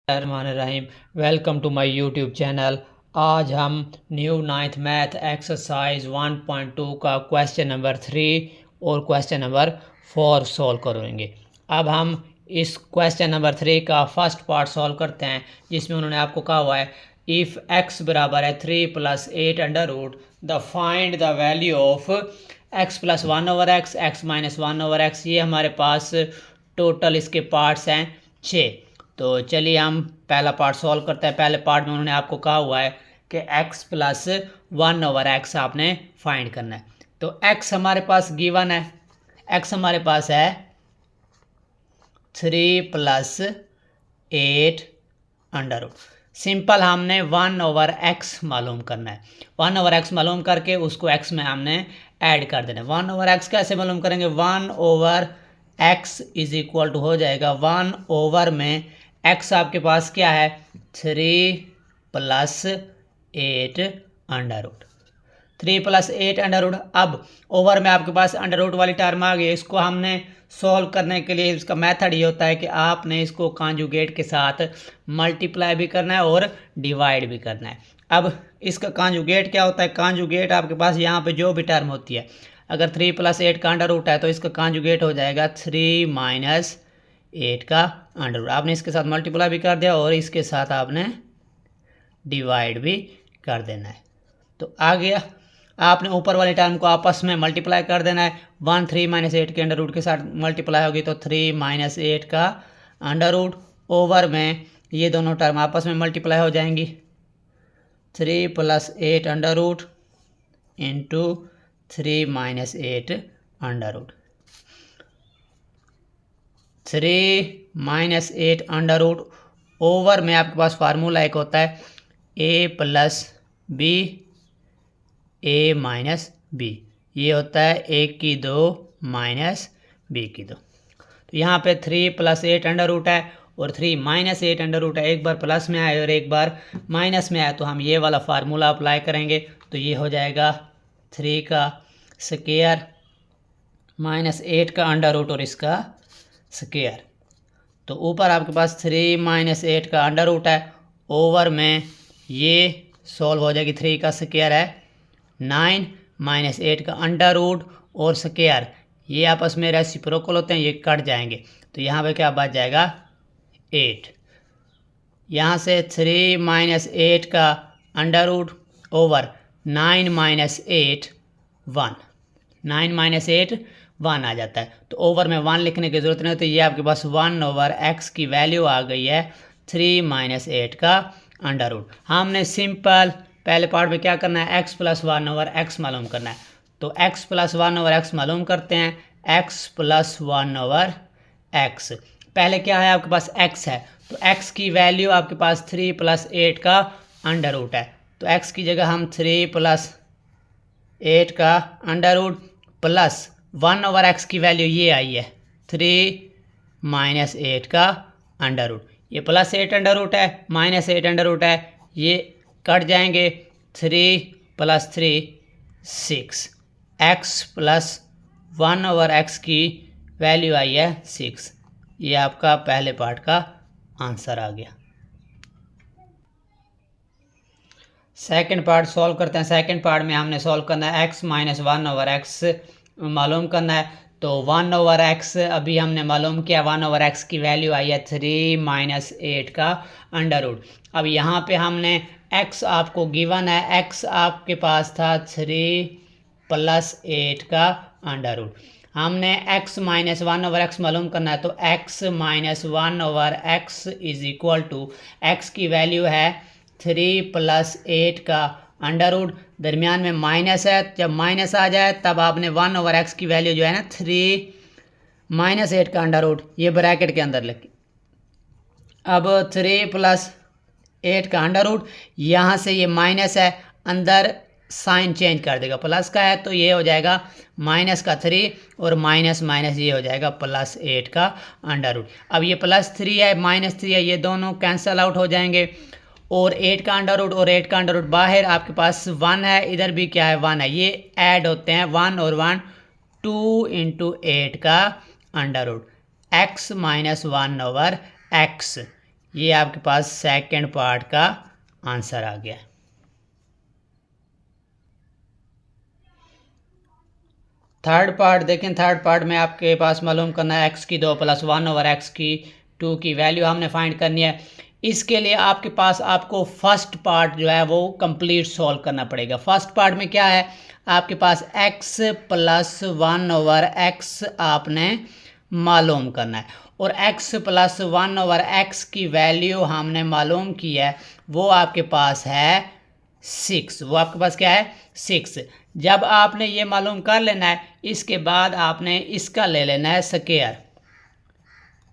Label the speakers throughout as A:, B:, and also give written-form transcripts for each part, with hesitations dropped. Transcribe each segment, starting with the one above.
A: Rahim. Welcome to my YouTube channel. आज हम new ninth math exercise 1.2 का question number 3 और क्वेश्चन नंबर 4 सॉल्व करेंगे। अब हम इस क्वेश्चन नंबर 3 का फर्स्ट पार्ट सॉल्व करते हैं, जिसमें उन्होंने आपको कहा हुआ है इफ़ x बराबर है 3 + 8 under root the find the value of x + 1/x, x - 1/x। ये हमारे पास टोटल इसके पार्ट्स हैं 6। तो चलिए हम पहला पार्ट सॉल्व करते हैं। पहले पार्ट में उन्होंने आपको कहा हुआ है कि x + 1/x आपने फाइंड करना है। तो x हमारे पास गिवन है, x हमारे पास है 3 + 8 अंडर रूट। सिंपल हमने 1/x मालूम करना है। 1/x मालूम करके उसको x में हमने ऐड कर देना है। 1/x कैसे मालूम करेंगे? 1/x = हो जाएगा 1 में x आपके पास क्या है 3 + 8 अंडर रूट। 3 + 8 under root. अब ओवर में आपके पास अंडर रूट वाली टर्म आ गई। इसको हमने सॉल्व करने के लिए इसका मेथड ये होता है कि आपने इसको कॉन्जुगेट के साथ मल्टीप्लाई भी करना है और डिवाइड भी करना है। अब इसका कॉन्जुगेट क्या होता है? कॉन्जुगेट आपके पास यहाँ पे जो भी टर्म होती है, अगर 3 + 8 का अंडर रूट है तो इसका कॉन्जुगेट हो जाएगा 3 - 8 का अंडर रूट। आपने इसके साथ मल्टीप्लाई भी कर दिया और इसके साथ आपने डिवाइड भी कर देना है। तो आ गया। आपने ऊपर वाले टर्म को आपस में मल्टीप्लाई कर देना है। 1 3 - 8 के अंडर रूट के साथ मल्टीप्लाई होगी तो 3 - 8 का अंडर रूट। ओवर में ये दोनों टर्म आपस में मल्टीप्लाई हो जाएंगी। 3 + 8 under root into 3 - 8 under root. 3 - 8 under root. Over में आपके पास फार्मूला एक होता है a + b a - b। ये होता है a की 2 माइनस b की 2। तो यहाँ पे 3 + 8 अंडर रूट है और 3 - 8 अंडर रूट है। एक बार प्लस में आए और एक बार माइनस में आए तो हम ये वाला फार्मूला अप्लाई करेंगे। तो ये हो जाएगा 3 का स्क्वायर - 8 का अंडर रूट और इसका स्क्वायर। तो ऊपर आपके पास 3 - 8 का अंडर रूट है। ओवर में ये सॉल्व हो जाएगी। 3 का स्क्वायर है 9 - 8 का अंडर रूट और स्क्वायर, ये आपस में रेसिप्रोकल होते हैं, ये कट जाएंगे। तो यहाँ पे क्या बच जाएगा 8। यहाँ से 3 - 8 का अंडर रूट ओवर 9 - 8 1। 9 - 8 1 आ जाता है। तो ओवर में 1 लिखने की ज़रूरत नहीं होती। ये आपके पास 1/x की वैल्यू आ गई है 3 - 8 का अंडर रूट। हमने सिंपल पहले पार्ट में क्या करना है x + 1/x मालूम करना है। तो x + 1/x मालूम करते हैं। x + 1/x पहले क्या है आपके पास x है, तो x की वैल्यू आपके पास 3 + 8 का अंडर रूट है। तो x की जगह हम 3 + 8 का अंडर रूट प्लस 1/x की वैल्यू ये आई है 3 - 8 का अंडर रूट। ये +8 अंडर रूट है -8 अंडर रूट है, ये कट जाएंगे। 3 + 3 6। x + 1/x की वैल्यू आई है 6। ये आपका पहले पार्ट का आंसर आ गया। सेकंड पार्ट सॉल्व करते हैं। सेकंड पार्ट में हमने सॉल्व करना है x - 1/x मालूम करना है। तो 1/x अभी हमने मालूम किया। 1/x की वैल्यू आई है 3 - 8 का अंडर रूट। अब यहाँ पे हमने x आपको गिवन है, x आपके पास था 3 + 8 का अंडर रूट। हमने x - 1/x मालूम करना है। तो x - 1/x x की वैल्यू है 3 + 8 का अंडर रूट। दरमियान में माइनस है, जब माइनस आ जाए तब आपने 1/x की वैल्यू जो है ना 3 - 8 का अंडर रूट ये ब्रैकेट के अंदर लिखी। अब 3 + 8 का अंडर रूट, यहाँ से ये माइनस है, अंदर साइन चेंज कर देगा, प्लस का है तो ये हो जाएगा माइनस का 3 और माइनस माइनस ये हो जाएगा +8 का अंडर रूट। अब ये +3 है -3 है, ये दोनों कैंसिल आउट हो जाएंगे और 8 का अंडर रूट और 8 का अंडर रूट बाहर आपके पास 1 है, इधर भी क्या है 1 है, ये ऐड होते हैं 1 और 1 2 × 8 का अंडर रूट x - 1/x। ये आपके पास सेकंड पार्ट का आंसर आ गया। थर्ड पार्ट देखें, थर्ड पार्ट में आपके पास मालूम करना है एक्स की 2 प्लस 1 ओवर एक्स की 2 की वैल्यू हमने फाइंड करनी है। इसके लिए आपके पास आपको फर्स्ट पार्ट जो है वो कंप्लीट सॉल्व करना पड़ेगा। फर्स्ट पार्ट में क्या है, आपके पास x प्लस 1 ओवर एक्स आपने मालूम करना है, और x प्लस 1 ओवर एक्स की वैल्यू हमने मालूम की है, वो आपके पास है 6। वो आपके पास क्या है 6। जब आपने ये मालूम कर लेना है, इसके बाद आपने इसका ले लेना है square,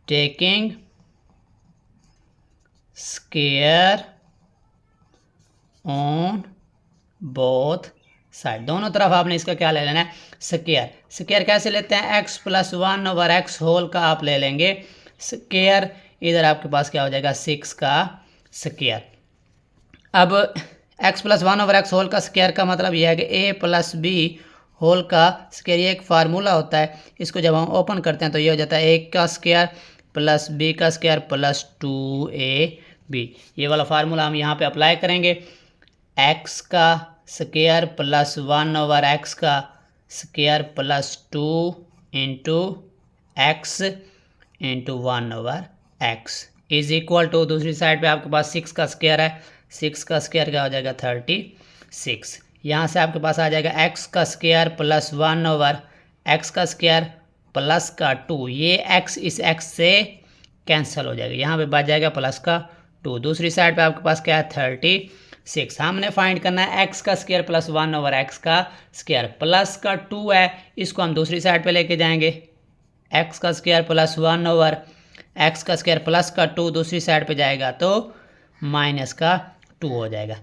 A: taking square on both side. दोनों तरफ आपने इसका क्या ले लेना है स्क्वायर। स्क्वायर कैसे लेते हैं, x plus 1 over x whole का आप ले लेंगे स्क्वायर, इधर आपके पास क्या हो जाएगा 6 का स्क्वायर। अब x plus 1 over x whole का स्क्वायर का मतलब यह है कि a प्लस बी होल का स्क्वायर, ये एक फार्मूला होता है। इसको जब हम ओपन करते हैं तो ये हो जाता है 1 का स्क्वायर प्लस b का स्क्वायर प्लस 2ab। ये वाला फार्मूला हम यहाँ पे अप्लाई करेंगे। x का स्क्वायर प्लस 1 ओवर एक्स का square plus 2 into X into 1 over X is equal to, दूसरी साइड पे आपके पास 6 का स्क्वायर है, 6 का स्क्वायर क्या हो जाएगा 36। यहाँ से आपके पास आ जाएगा x का स्क्वायर प्लस 1 ओवर एक्स का स्क्वायर प्लस का 2, ये x इस x से कैंसिल हो जाएगा, यहाँ पे बच जाएगा प्लस का 2। दूसरी साइड पे आपके पास क्या है 36। हमने फाइंड करना है x का स्क्वायर प्लस 1 ओवर एक्स का स्क्वायर, प्लस का 2 है, इसको हम दूसरी साइड पे लेके जाएंगे। x का स्क्वायर प्लस 1 ओवर एक्स का स्क्वायर प्लस का 2 दूसरी साइड पे जाएगा तो माइनस का 2 हो जाएगा।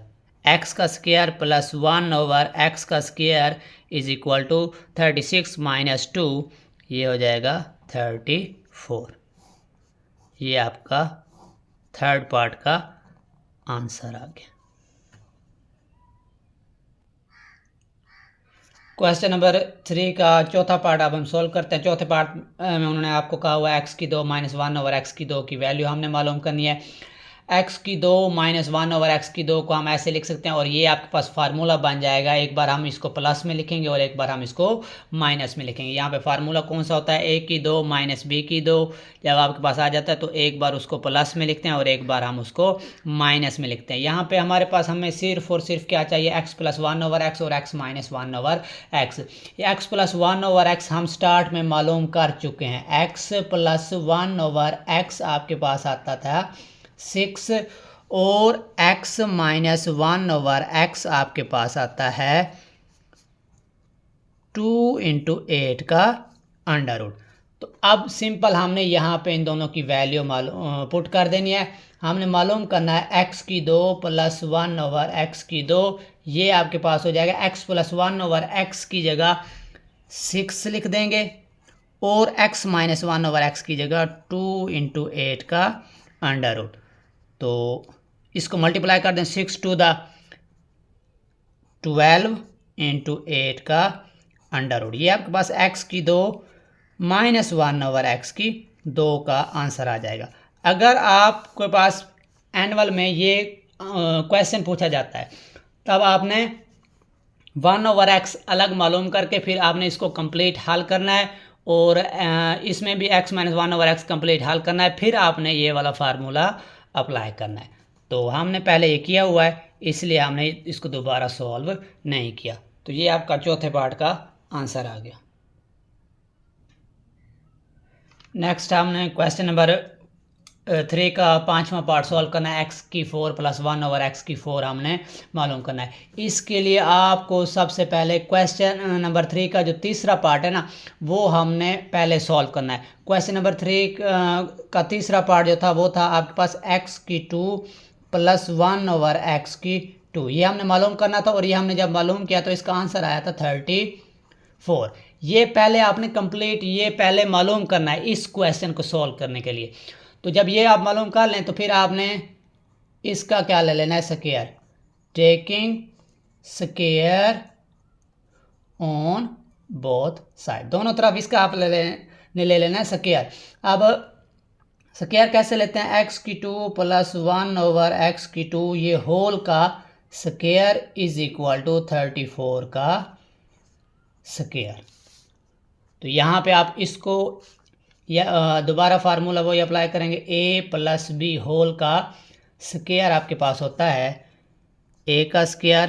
A: x का स्क्वायर प्लस 1 ओवर एक्स का square is equal to 36 minus 2, ये हो जाएगा 34। ये आपका थर्ड पार्ट का आंसर आ गया। क्वेश्चन नंबर 3 का चौथा पार्ट अब हम सोल्व करते हैं। चौथे पार्ट में उन्होंने आपको कहा हुआ है x की 2 माइनस 1 ओवर एक्स की 2 की वैल्यू हमने मालूम करनी है। x की 2 माइनस 1 ओवर एक्स की 2 को हम ऐसे लिख सकते हैं, और ये आपके पास फार्मूला बन जाएगा। एक बार हम इसको प्लस में लिखेंगे और एक बार हम इसको माइनस में लिखेंगे। यहाँ पे फार्मूला कौन सा होता है, a की 2 माइनस b की 2। जब आपके पास आ जाता है तो एक बार उसको प्लस में लिखते हैं और एक बार हम उसको माइनस में लिखते हैं। यहाँ पे हमारे पास हमें सिर्फ और सिर्फ क्या चाहिए, x प्लस 1 ओवर एक्स और x minus 1 over x. x plus 1 over x हम स्टार्ट में मालूम कर चुके हैं। x प्लस 1 ओवर एक्स आपके पास आता था 6, और x माइनस 1 ओवर एक्स आपके पास आता है 2 इंटू 8 का अंडर रूट। तो अब सिंपल हमने यहाँ पे इन दोनों की वैल्यू मालूम पुट कर देनी है। हमने मालूम करना है x की 2 प्लस 1 ओवर एक्स की 2, ये आपके पास हो जाएगा x प्लस 1 ओवर एक्स की जगह 6 लिख देंगे, और x माइनस 1 ओवर एक्स की जगह 2 इंटू 8 का अंडर रूट। तो इसको मल्टीप्लाई कर दें, 6 टू द 12 इंटू 8 का अंडर रूट। ये आपके पास x की 2 माइनस 1 ओवर एक्स की 2 का आंसर आ जाएगा। अगर आपके पास एनुअल में ये क्वेश्चन पूछा जाता है, तब आपने 1 ओवर एक्स अलग मालूम करके फिर आपने इसको कंप्लीट हल करना है, और इसमें भी x minus 1 over x complete हल करना है, फिर आपने ये वाला फार्मूला अप्लाई करना है। तो हमने पहले ये किया हुआ है, इसलिए हमने इसको दोबारा सॉल्व नहीं किया। तो ये आपका चौथे पार्ट का आंसर आ गया। नेक्स्ट हमने क्वेश्चन नंबर 3 का 5वां पार्ट सॉल्व करना है। x की 4 प्लस 1 ओवर एक्स की 4 हमने मालूम करना है। इसके लिए आपको सबसे पहले क्वेश्चन नंबर 3 का जो तीसरा पार्ट है ना, वो हमने पहले सॉल्व करना है। क्वेश्चन नंबर 3 का तीसरा पार्ट जो था वो था आपके पास x की 2 प्लस 1 ओवर एक्स की 2, ये हमने मालूम करना था, और ये हमने जब मालूम किया तो इसका आंसर आया था 34। ये पहले आपने कंप्लीट ये पहले मालूम करना है इस क्वेश्चन को सॉल्व करने के लिए। तो जब ये आप मालूम कर लें तो फिर आपने इसका क्या ले लेना है square, taking square on both side. दोनों तरफ इसका आप ले लेना है स्क्वायर। अब स्क्वायर कैसे लेते हैं, एक्स की 2 प्लस 1 ओवर एक्स की 2, ये होल का स्क्वायर इज इक्वल टू 34 का स्क्वायर। तो यहाँ पे आप इसको या दोबारा फार्मूला वही अप्लाई करेंगे, ए प्लस बी होल का स्क्वायर आपके पास होता है ए का स्क्वायर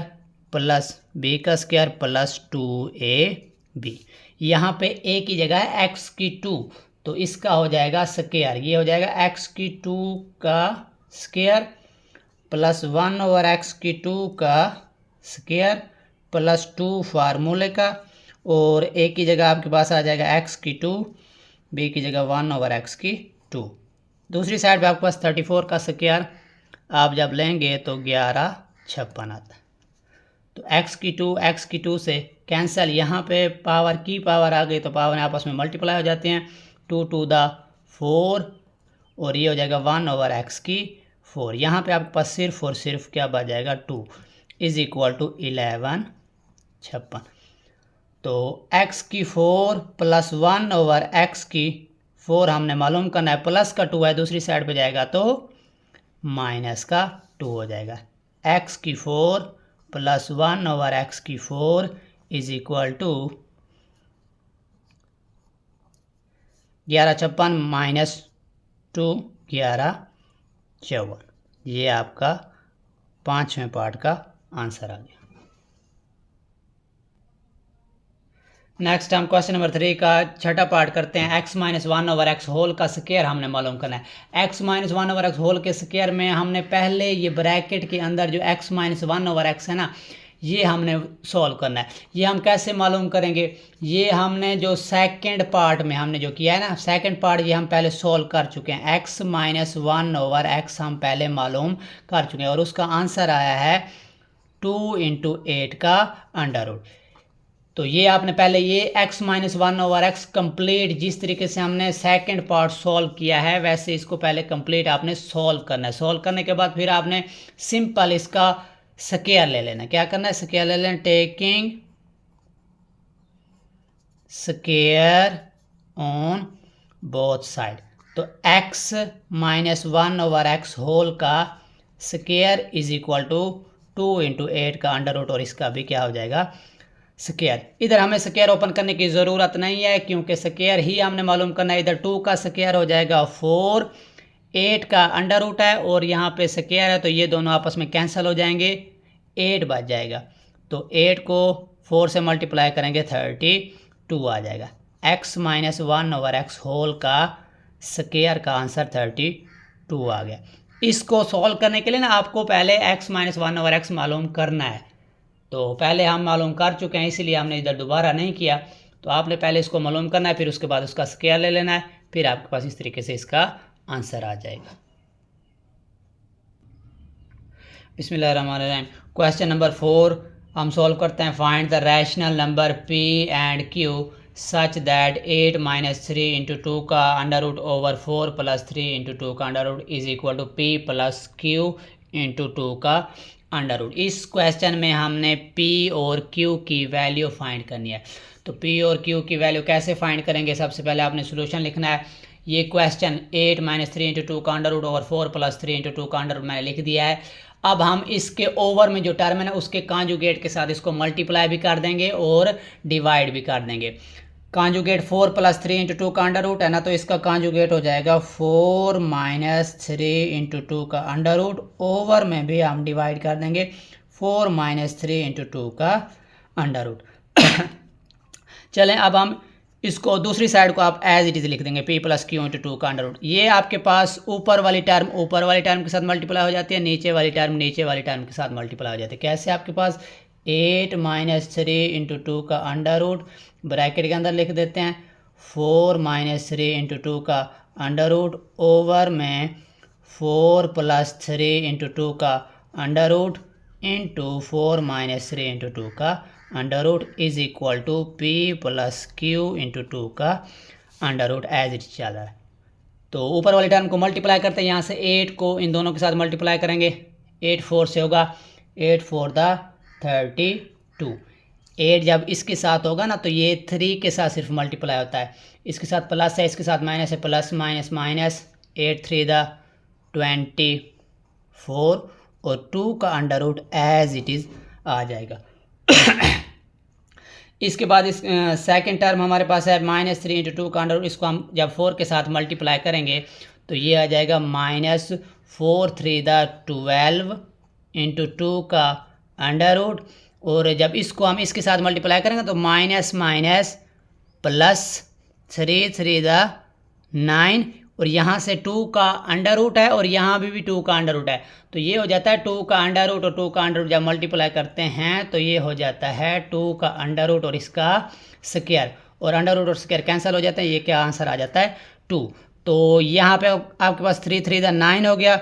A: प्लस बी का स्क्वायर प्लस 2ab। यहाँ पे ए की जगह है एक्स की 2, तो इसका हो जाएगा स्क्वायर, ये हो जाएगा एक्स की 2 का स्क्वायर प्लस 1 ओवर एक्स की 2 का स्क्वायर प्लस 2 फार्मूले का, और ए की जगह आपके पास आ जाएगा एक्स की 2, बी की जगह 1 ओवर एक्स की 2। दूसरी साइड पे आपके पास 34 का स्क्वायर आप जब लेंगे तो 1156 आता है। तो x की 2 से कैंसिल, यहाँ पे पावर की पावर आ गई तो पावर आपस में मल्टीप्लाई हो जाते हैं, 2 टू द 4 और ये हो जाएगा 1 ओवर एक्स की 4। यहाँ पे आपके पास सिर्फ और सिर्फ क्या बच जाएगा, 2 इज इक्वल टू 1156। तो x की 4 प्लस 1 ओवर एक्स की 4 हमने मालूम करना है, प्लस का 2 है दूसरी साइड पे जाएगा तो माइनस का 2 हो जाएगा। x की 4 प्लस 1 ओवर एक्स की 4 इज इक्वल टू 1156 माइनस 2 1154। ये आपका 5वें पार्ट का आंसर आ गया। नेक्स्ट हम क्वेश्चन नंबर 3 का छठा पार्ट करते हैं। x minus 1 over x whole का स्क्वायर हमने मालूम करना है। x minus 1 over x whole के स्क्वायर में हमने पहले ये ब्रैकेट के अंदर जो x माइनस 1 ओवर एक्स है ना, ये हमने सॉल्व करना है। ये हम कैसे मालूम करेंगे, ये हमने जो सेकंड पार्ट में हमने जो किया है ना, सेकंड पार्ट ये हम पहले सॉल्व कर चुके हैं। x माइनस 1 ओवर एक्स हम पहले मालूम कर चुके हैं और उसका आंसर आया है 2 इंटू 8 का अंडर रूट। तो ये आपने पहले ये x minus 1 over x complete, जिस तरीके से हमने सेकंड पार्ट सॉल्व किया है वैसे इसको पहले कंप्लीट आपने सॉल्व करना है। सॉल्व करने के बाद फिर आपने सिंपल इसका स्क्वायर ले लेना। क्या करना है, स्क्वायर ले लेना, taking square on both side. तो x minus 1 over x whole का square is equal to 2 into 8 का अंडर रूट, और इसका भी क्या हो जाएगा, स्क्वायर। इधर हमें स्क्वायर ओपन करने की ज़रूरत नहीं है क्योंकि स्क्वायर ही हमने मालूम करना है। इधर 2 का स्क्वायर हो जाएगा 4, 8 का अंडर रूट है और यहाँ पे स्क्वायर है तो ये दोनों आपस में कैंसिल हो जाएंगे, 8 बच जाएगा। तो 8 को 4 से मल्टीप्लाई करेंगे 32 आ जाएगा। x minus 1 over x whole का स्क्वायर का आंसर 32 आ गया। इसको सॉल्व करने के लिए ना आपको पहले x माइनस 1 ओवर एक्स मालूम करना है, तो पहले हम मालूम कर चुके हैं इसलिए हमने इधर दोबारा नहीं किया। तो आपने पहले इसको मालूम करना है, फिर उसके बाद उसका स्क्वायर ले लेना है, फिर आपके पास इस तरीके से इसका आंसर आ जाएगा। बिस्मिल्लाहिर्रहमानिर्रहीम। क्वेश्चन नंबर 4 हम सॉल्व करते हैं। Find the rational number p and q such that 8 minus 3 into 2 का under root over 4 plus 3 into 2 का under root is equal to p plus q into 2 का अंडर रूट। इस question में हमने p और q की वैल्यू फाइंड करनी है। तो p और q की वैल्यू कैसे फाइंड करेंगे, सबसे पहले आपने सोल्यूशन लिखना है। ये क्वेश्चन 8 माइनस 3 इंटू 2 का under root over 4 plus 3 into 2 का अंडर रूट मैंने लिख दिया है। अब हम इसके ओवर में जो टर्म है ना उसके कॉन्जुगेट के साथ इसको मल्टीप्लाई भी कर देंगे और डिवाइड भी कर देंगे। कॉन्जुगेट 4 प्लस 3 इंटू 2 का अंडर रूट है ना, तो इसका कॉन्जुगेट हो जाएगा 4 माइनस 3 इंटू 2 का अंडर रूट, ओवर में भी हम डिवाइड कर देंगे 4 माइनस 3 इंटू 2 का अंडर रूट। चलें अब हम इसको दूसरी साइड को आप एज इट इज़ लिख देंगे, p प्लस क्यू इंटू 2 का अंडर रूट। ये आपके पास ऊपर वाली टर्म के साथ मल्टीप्लाई हो जाती है, नीचे वाली टर्म के साथ मल्टीप्लाई हो जाती है। कैसे, आपके पास 8 माइनस 3 इंटू 2 का अंडर रूट ब्रैकेट के अंदर लिख देते हैं 4 माइनस 3 इंटू 2 का अंडर रूट, ओवर में 4 प्लस 3 इंटू 2 का under root into 4 minus 3 into 2 का under root is equal to p plus Q into 2 का अंडर रूट एज इट चल रहा है। तो ऊपर वाली टर्म को मल्टीप्लाई करते हैं, यहाँ से 8 को इन दोनों के साथ मल्टीप्लाई करेंगे, 8 4 से होगा 8 4 द 32। 8 जब इसके साथ होगा ना तो ये 3 के साथ सिर्फ मल्टीप्लाई होता है, इसके साथ प्लस है इसके साथ माइनस है, प्लस माइनस माइनस 8 3 द 24 और 2 का under root as it is आ जाएगा। इसके बाद इस सेकेंड टर्म हमारे पास है -3 × 2 का अंडर रूट। इसको हम जब 4 के साथ मल्टीप्लाई करेंगे तो ये आ जाएगा -4 3 द 12 × 2 का अंडर रूट। और जब इसको हम इसके साथ मल्टीप्लाई करेंगे तो माइनस माइनस प्लस 3 3 द 9 और यहाँ से 2 का अंडर रूट है और यहाँ भी 2 का अंडर रूट है, तो ये हो जाता है 2 का अंडर रूट और 2 का अंडर रूट जब मल्टीप्लाई करते हैं तो ये हो जाता है 2 का अंडर रूट और इसका स्क्वायर, और अंडर रूट और स्क्वायर कैंसिल हो जाते हैं। ये क्या आंसर आ जाता है 2। तो यहाँ पे आपके पास 3 3 द 9 हो गया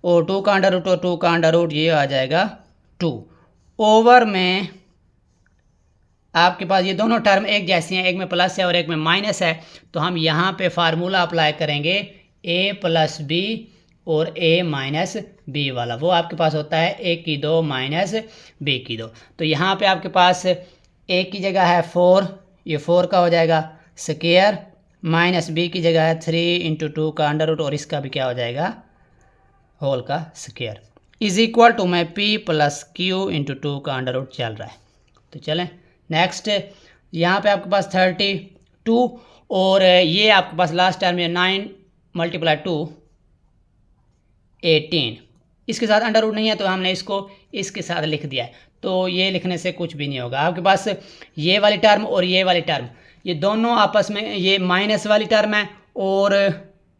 A: और 2 का अंडर रूट और 2 का अंडर रूट ये आ जाएगा 2। ओवर में आपके पास ये दोनों टर्म एक जैसी हैं, एक में प्लस है और एक में माइनस है, तो हम यहाँ पे फार्मूला अप्लाई करेंगे a + b और a - b वाला। वो आपके पास होता है a की 2 - b की 2। तो यहाँ पे आपके पास a की जगह है 4, ये 4 का हो जाएगा स्क्वायर, -b की जगह है 3 × 2 का अंडर रूट और इसका भी क्या हो जाएगा होल का स्क्वायर, इज इक्वल टू में p + q × 2 का अंडर रूट चल रहा है। तो चलें नेक्स्ट, यहाँ पे आपके पास 32 और ये आपके पास लास्ट टर्म में 9 × 2 18, इसके साथ अंडर रूट नहीं है तो हमने इसको इसके साथ लिख दिया है, तो ये लिखने से कुछ भी नहीं होगा। आपके पास ये वाली टर्म और ये वाली टर्म ये दोनों आपस में, ये माइनस वाली टर्म है और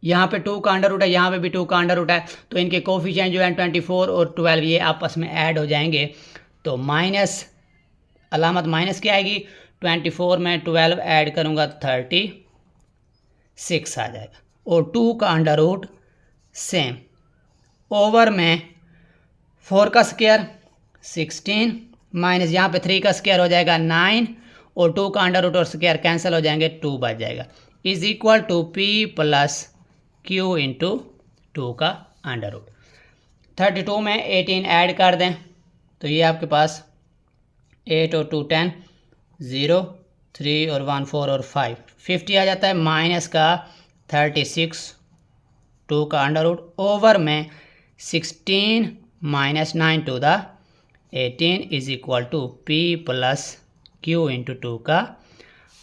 A: यहाँ पे 2 का अंडर रूट है, यहाँ पे भी 2 का अंडर रूट है, तो इनके कोफिशिएंट जो है 24 और 12 ये आपस में ऐड हो जाएंगे, तो माइनस अलामत माइनस की आएगी, 24 में 12 ऐड करूँगा तो 36 आ जाएगा और 2 का अंडर रूट सेम, ओवर में 4 का स्क्वायर 16 माइनस यहाँ पे 3 का स्क्वायर हो जाएगा 9 और 2 का अंडर रूट और स्क्वायर कैंसिल हो जाएंगे, 2 बच जाएगा, is equal to p + q × 2 का अंडर रूट। 32 में 18 ऐड कर दें तो ये आपके पास 8 और 2 10, 0 3 और 1 4 और 5 50 आ जाता है, माइनस का 36 2 का अंडर रूट ओवर में 16 - 9 × 18 is equal to p + q × 2 का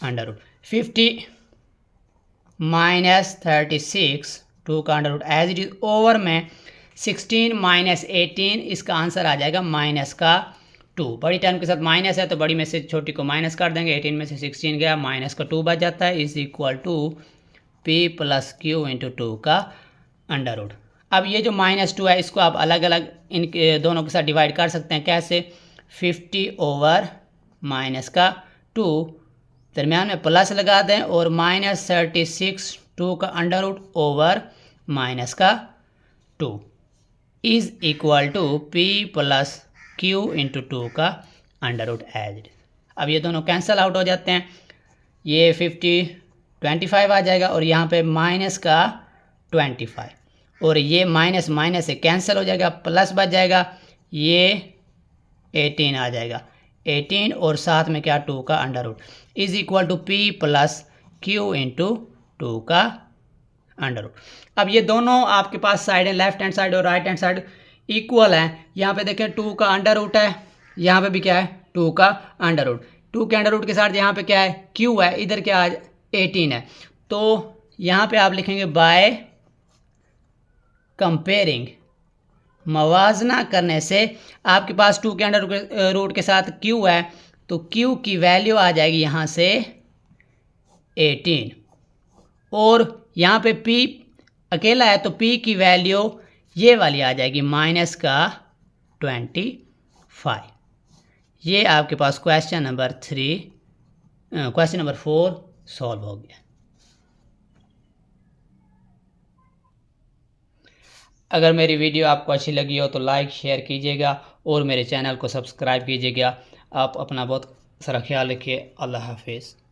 A: अंडर रूट। 50 - 36 2 का under root as it is over में 16 - 18, इसका आंसर आ जाएगा माइनस का 2। बड़ी टर्म के साथ माइनस है तो बड़ी में से छोटी को माइनस कर देंगे, 18 में से 16 गया, माइनस का 2 बच जाता है, is equal to p + q × 2 का अंडर रूट। अब ये जो -2 है इसको आप अलग अलग इनके दोनों के साथ डिवाइड कर सकते हैं, कैसे 50 ओवर माइनस का 2 दरमियान में प्लस लगा दें और -36 2 का अंडर रूट ओवर माइनस का 2 is equal to p + q × 2 का अंडर रूट एज इट। अब ये दोनों कैंसिल आउट हो जाते हैं, ये 50 25 आ जाएगा और यहाँ पे माइनस का 25 और ये माइनस माइनस से कैंसिल हो जाएगा, प्लस बच जाएगा, ये 18 आ जाएगा, 18 और साथ में क्या 2 का under root is equal to p + q × 2 का अंडर रूट। अब ये दोनों आपके पास साइड है, लेफ्ट हैंड साइड और राइट हैंड साइड इक्वल है। यहाँ पे देखें 2 का अंडर रूट है, यहाँ पे भी क्या है 2 का अंडर रूट, 2 के अंडर रूट के साथ यहाँ पे क्या है q है, इधर क्या 18 है, तो यहाँ पे आप लिखेंगे बाय कंपेयरिंग, मवाजना करने से आपके पास 2 के अंडर रूट के साथ q है तो q की वैल्यू आ जाएगी यहाँ से 18 और यहाँ पे p अकेला है तो p की वैल्यू ये वाली आ जाएगी माइनस का 25। ये आपके पास क्वेश्चन नंबर 4 सॉल्व हो गया। अगर मेरी वीडियो आपको अच्छी लगी हो तो लाइक शेयर कीजिएगा और मेरे चैनल को सब्सक्राइब कीजिएगा। आप अपना बहुत सारा ख्याल रखिए। अल्लाह हाफिज़।